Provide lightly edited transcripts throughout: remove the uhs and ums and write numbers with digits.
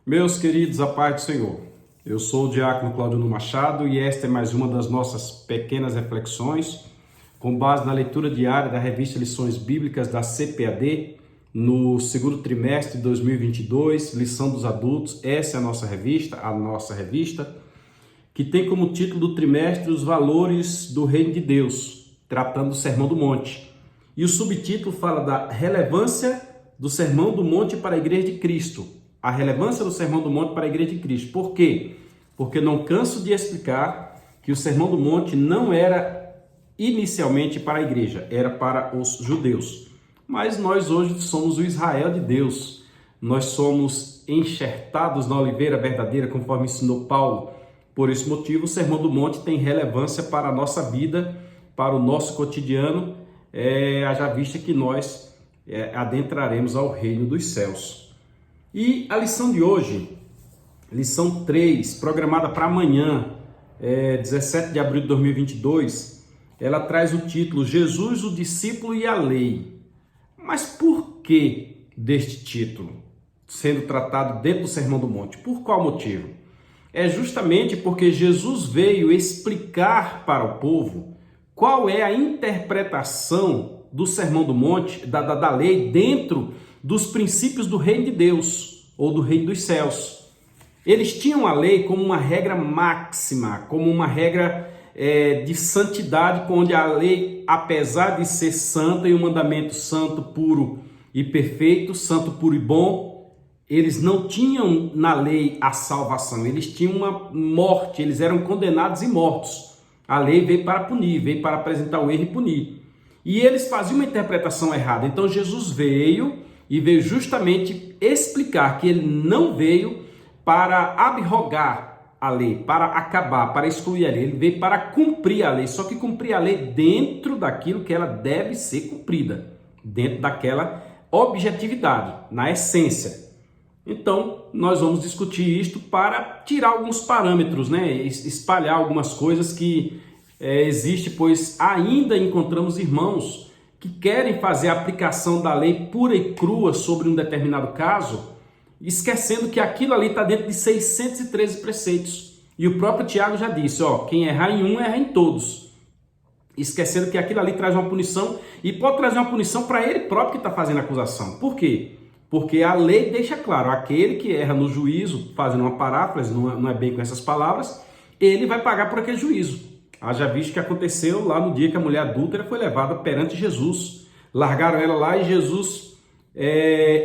Meus queridos, a paz do Senhor. Eu sou o diácono Claudino Machado e esta é mais uma das nossas pequenas reflexões com base na leitura diária da revista Lições Bíblicas da CPAD no segundo trimestre de 2022, lição dos adultos. Essa é a nossa revista, que tem como título do trimestre os valores do Reino de Deus, tratando do Sermão do Monte. E o subtítulo fala da relevância do Sermão do Monte para a Igreja de Cristo. A relevância do Sermão do Monte para a Igreja de Cristo. Por quê? Porque não canso de explicar que o Sermão do Monte não era inicialmente para a igreja, era para os judeus. Mas nós hoje somos o Israel de Deus. Nós somos enxertados na oliveira verdadeira, conforme ensinou Paulo. Por esse motivo, o Sermão do Monte tem relevância para a nossa vida, para o nosso cotidiano, haja vista que nós adentraremos ao reino dos céus. E a lição de hoje, lição 3, programada para amanhã, 17 de abril de 2022, ela traz o título Jesus, o discípulo e a lei. Mas por que deste título sendo tratado dentro do Sermão do Monte? Por qual motivo? É justamente porque Jesus veio explicar para o povo qual é a interpretação do Sermão do Monte, da lei, dentro dos princípios do reino de Deus ou do reino dos céus. Eles tinham a lei como uma regra máxima, como uma regra de santidade, onde a lei, apesar de ser santa e um mandamento santo, puro e perfeito, santo, puro e bom, eles não tinham na lei a salvação, eles tinham uma morte, eles eram condenados e mortos. A lei veio para punir, veio para apresentar o erro e punir. E eles faziam uma interpretação errada. Então Jesus veio justamente explicar que ele não veio para abrogar a lei, para acabar, para excluir a lei. Ele veio para cumprir a lei, só que cumprir a lei dentro daquilo que ela deve ser cumprida, dentro daquela objetividade, na essência. Então, nós vamos discutir isto para tirar alguns parâmetros, espalhar algumas coisas que existem, pois ainda encontramos irmãos que querem fazer a aplicação da lei pura e crua sobre um determinado caso, esquecendo que aquilo ali está dentro de 613 preceitos. E o próprio Tiago já disse, quem errar em um, erra em todos. Esquecendo que aquilo ali traz uma punição, e pode trazer uma punição para ele próprio que está fazendo a acusação. Por quê? Porque a lei deixa claro, aquele que erra no juízo, fazendo uma paráfrase, não é bem com essas palavras, ele vai pagar por aquele juízo. Haja visto que aconteceu lá no dia que a mulher adúltera foi levada perante Jesus. Largaram ela lá e Jesus,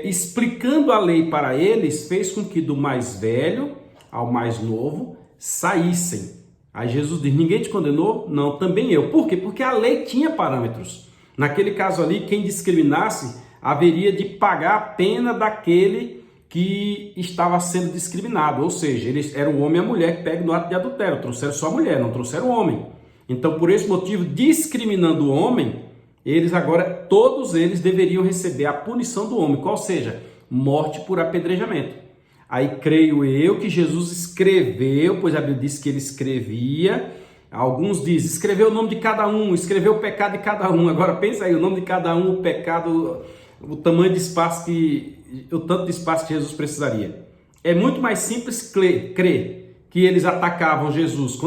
explicando a lei para eles, fez com que do mais velho ao mais novo saíssem. Aí Jesus diz, ninguém te condenou? Não, também eu. Por quê? Porque a lei tinha parâmetros. Naquele caso ali, quem discriminasse haveria de pagar a pena daquele que estava sendo discriminado, ou seja, eles eram o homem e a mulher que pegam no ato de adultério, trouxeram só a mulher, não trouxeram o homem. Então, por esse motivo, discriminando o homem, todos eles deveriam receber a punição do homem, qual seja, morte por apedrejamento. Aí creio eu que Jesus escreveu, pois a Bíblia diz que ele escrevia, alguns dizem, escreveu o nome de cada um, escreveu o pecado de cada um. Agora pensa aí, o nome de cada um, o pecado, o tamanho de espaço o tanto de espaço que Jesus precisaria. É muito mais simples crer que eles atacavam Jesus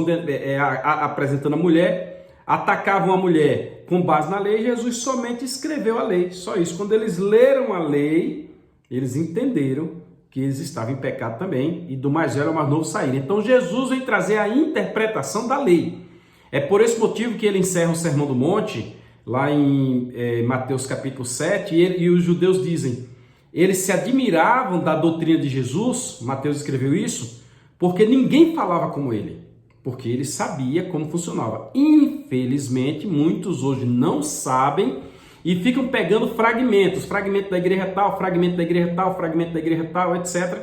apresentando a mulher, atacavam a mulher com base na lei. Jesus somente escreveu a lei, só isso. Quando eles leram a lei, eles entenderam que eles estavam em pecado também, e do mais velho ao mais novo saíram. Então Jesus vem trazer a interpretação da lei. É por esse motivo que ele encerra o Sermão do Monte, lá em Mateus capítulo 7, e os judeus dizem, eles se admiravam da doutrina de Jesus, Mateus escreveu isso, porque ninguém falava como ele, porque ele sabia como funcionava. Infelizmente, muitos hoje não sabem e ficam pegando fragmentos da igreja tal, fragmento da igreja tal, fragmento da igreja tal, etc.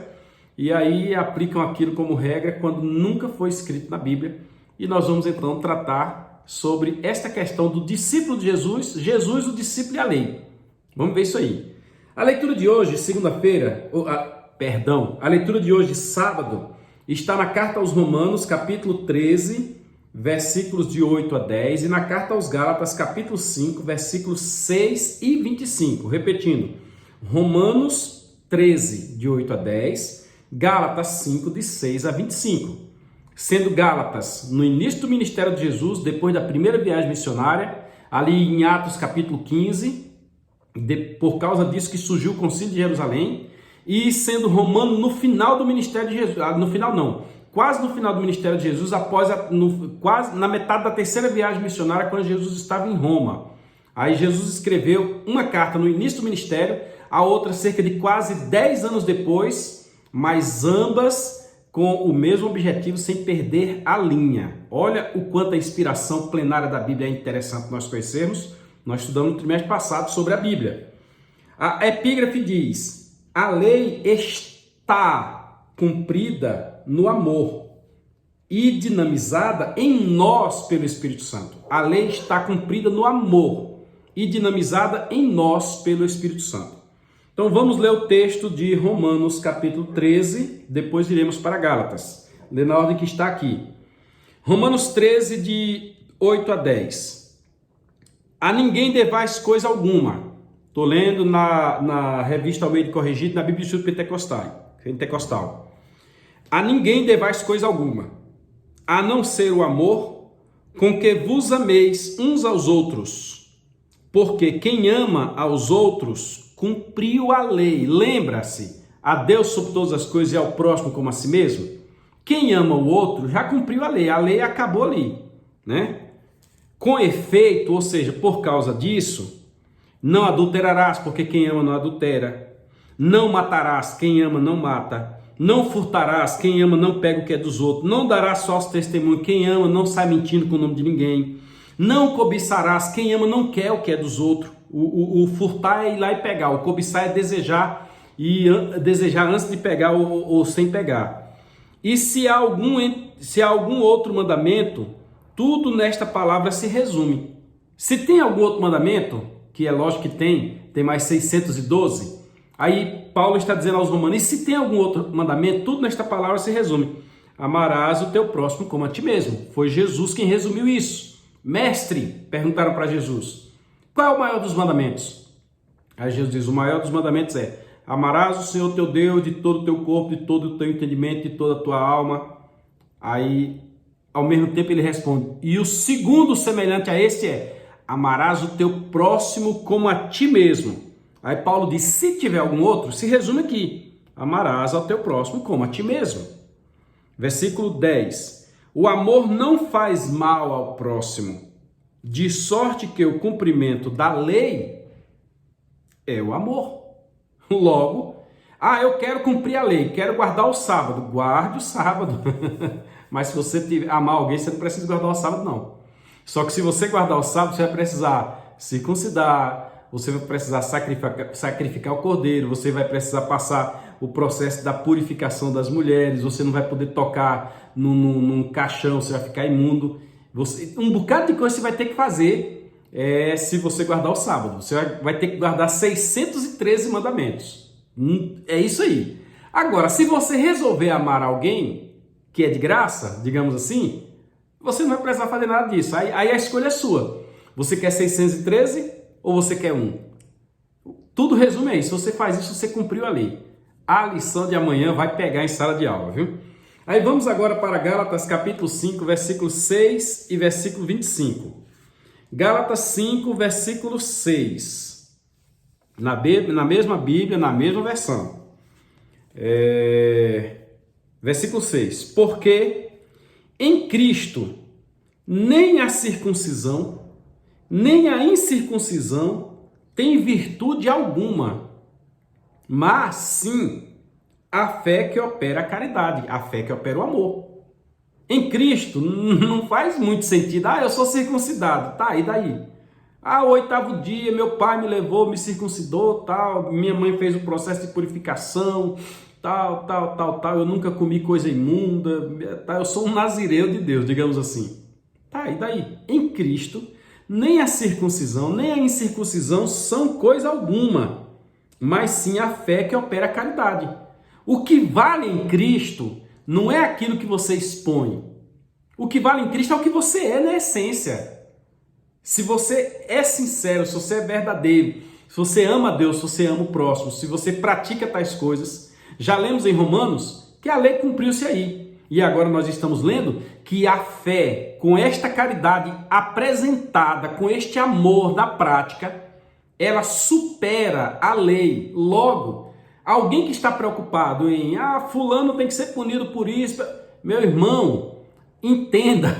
E aí aplicam aquilo como regra quando nunca foi escrito na Bíblia. E nós vamos então tratar sobre esta questão do discípulo de Jesus, Jesus, o discípulo e a lei. Vamos ver isso aí. A leitura de hoje, a leitura de hoje, sábado, está na carta aos Romanos, capítulo 13, versículos de 8 a 10, e na carta aos Gálatas, capítulo 5, versículos 6 e 25. Repetindo, Romanos 13, de 8 a 10, Gálatas 5, de 6 a 25. Sendo Gálatas no início do ministério de Jesus, depois da primeira viagem missionária, ali em Atos capítulo 15, por causa disso que surgiu o Concílio de Jerusalém, e sendo Romano no final do ministério de Jesus, no final não, quase no final do ministério de Jesus, quase na metade da terceira viagem missionária, quando Jesus estava em Roma. Aí Jesus escreveu uma carta no início do ministério, a outra cerca de quase 10 anos depois, mas ambas com o mesmo objetivo, sem perder a linha. Olha o quanto a inspiração plenária da Bíblia é interessante nós conhecermos. Nós estudamos no trimestre passado sobre a Bíblia. A epígrafe diz: a lei está cumprida no amor e dinamizada em nós pelo Espírito Santo. A lei está cumprida no amor e dinamizada em nós pelo Espírito Santo. Então vamos ler o texto de Romanos capítulo 13, depois iremos para Gálatas. Lê na ordem que está aqui. Romanos 13, de 8 a 10. A ninguém devais coisa alguma. Estou lendo na revista Almeida Corrigida, na Bíblia do Estudo Pentecostal. A ninguém devais coisa alguma, a não ser o amor com que vos ameis uns aos outros. Porque quem ama aos outros cumpriu a lei. Lembra-se, a Deus sobre todas as coisas e ao próximo como a si mesmo. Quem ama o outro já cumpriu a lei acabou ali, né? Com efeito, ou seja, por causa disso, não adulterarás, porque quem ama não adultera. Não matarás, quem ama não mata. Não furtarás, quem ama não pega o que é dos outros. Não darás falso testemunho, quem ama não sai mentindo com o nome de ninguém. Não cobiçarás, quem ama não quer o que é dos outros. O furtar é ir lá e pegar, o cobiçar é desejar, e desejar antes de pegar ou sem pegar. E se há algum outro mandamento, tudo nesta palavra se resume. Se tem algum outro mandamento, que é lógico que tem mais 612, aí Paulo está dizendo aos romanos, e se tem algum outro mandamento, tudo nesta palavra se resume. Amarás o teu próximo como a ti mesmo. Foi Jesus quem resumiu isso. Mestre, perguntaram para Jesus, qual é o maior dos mandamentos? Aí Jesus diz, o maior dos mandamentos é: amarás o Senhor teu Deus de todo o teu corpo, de todo o teu entendimento, de toda a tua alma. Aí, ao mesmo tempo ele responde, e o segundo semelhante a este é: amarás o teu próximo como a ti mesmo. Aí Paulo diz, se tiver algum outro, se resume aqui: amarás ao teu próximo como a ti mesmo. Versículo 10. O amor não faz mal ao próximo, de sorte que o cumprimento da lei é o amor. Logo, eu quero cumprir a lei, quero guardar o sábado. Guarde o sábado. Mas se você amar alguém, você não precisa guardar o sábado, não. Só que se você guardar o sábado, você vai precisar circuncidar, você vai precisar sacrificar o cordeiro, você vai precisar passar o processo da purificação das mulheres, você não vai poder tocar num caixão, você vai ficar imundo. Um bocado de coisa você vai ter que fazer se você guardar o sábado. Você vai ter que guardar 613 mandamentos. É isso aí. Agora, se você resolver amar alguém, que é de graça, digamos assim, você não vai precisar fazer nada disso. Aí a escolha é sua. Você quer 613 ou você quer um? Tudo resume aí. Se você faz isso, você cumpriu a lei. A lição de amanhã vai pegar em sala de aula, viu? Aí vamos agora para Gálatas capítulo 5, versículo 6 e versículo 25. Gálatas 5, versículo 6. Na mesma Bíblia, na mesma versão. Versículo 6. Porque em Cristo nem a circuncisão, nem a incircuncisão tem virtude alguma, mas sim a fé que opera a caridade, a fé que opera o amor. Em Cristo não faz muito sentido, eu sou circuncidado, tá, e daí? O 8º dia meu pai me levou, me circuncidou, tal, minha mãe fez o processo de purificação, tal, eu nunca comi coisa imunda, eu sou um nazireu de Deus, digamos assim. Tá, e daí? Em Cristo, nem a circuncisão, nem a incircuncisão são coisa alguma, mas sim a fé que opera a caridade. O que vale em Cristo não é aquilo que você expõe. O que vale em Cristo é o que você é na essência. Se você é sincero, se você é verdadeiro, se você ama a Deus, se você ama o próximo, se você pratica tais coisas, Já lemos em Romanos que a lei cumpriu-se aí. E agora nós estamos lendo que a fé, com esta caridade apresentada, com este amor na prática, ela supera a lei. Logo, alguém que está preocupado em, fulano tem que ser punido por isso, meu irmão, entenda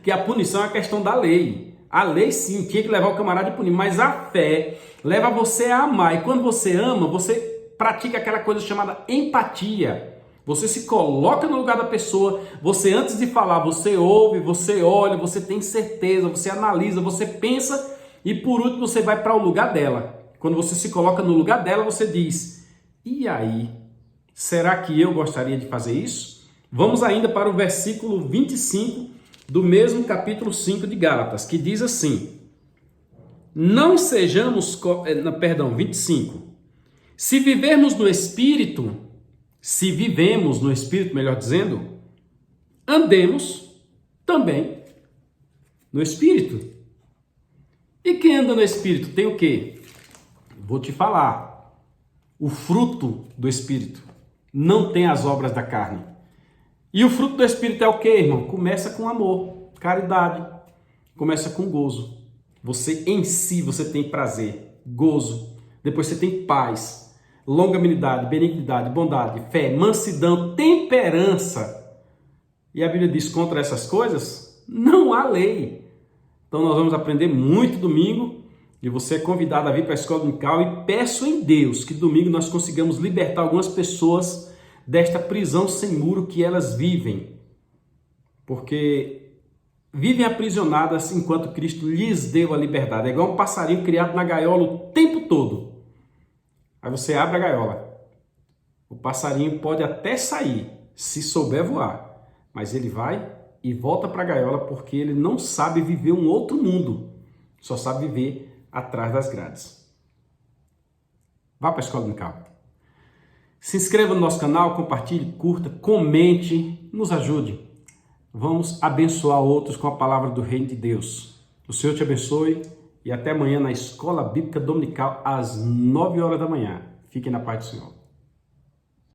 que a punição é a questão da lei. A lei sim, tinha que levar o camarada a punir, mas a fé leva você a amar. E quando você ama, você pratica aquela coisa chamada empatia. Você se coloca no lugar da pessoa, você antes de falar, você ouve, você olha, você tem certeza, você analisa, você pensa e por último você vai para o lugar dela. Quando você se coloca no lugar dela, você diz, e aí, será que eu gostaria de fazer isso? Vamos ainda para o versículo 25 do mesmo capítulo 5 de Gálatas, que diz assim, não sejamos, 25, se vivemos no Espírito, melhor dizendo, andemos também no Espírito. E quem anda no Espírito tem o quê? Vou te falar. O fruto do Espírito não tem as obras da carne. E o fruto do Espírito é o quê, irmão? Começa com amor, caridade, começa com gozo. Você em si, você tem prazer, gozo. Depois você tem paz, longanimidade, benignidade, bondade, fé, mansidão, temperança. E a Bíblia diz, contra essas coisas, não há lei. Então nós vamos aprender muito domingo e você é convidado a vir para a Escola Dominical e peço em Deus que domingo nós consigamos libertar algumas pessoas desta prisão sem muro que elas vivem. Porque vivem aprisionadas enquanto Cristo lhes deu a liberdade. É igual um passarinho criado na gaiola o tempo todo. Aí você abre a gaiola. O passarinho pode até sair, se souber voar. Mas ele vai e volta para a gaiola porque ele não sabe viver um outro mundo. Só sabe viver atrás das grades. Vá para a Escola Dominical. Se inscreva no nosso canal, compartilhe, curta, comente, nos ajude. Vamos abençoar outros com a palavra do Reino de Deus. O Senhor te abençoe e até amanhã na Escola Bíblica Dominical às 9 horas da manhã. Fiquem na paz do Senhor.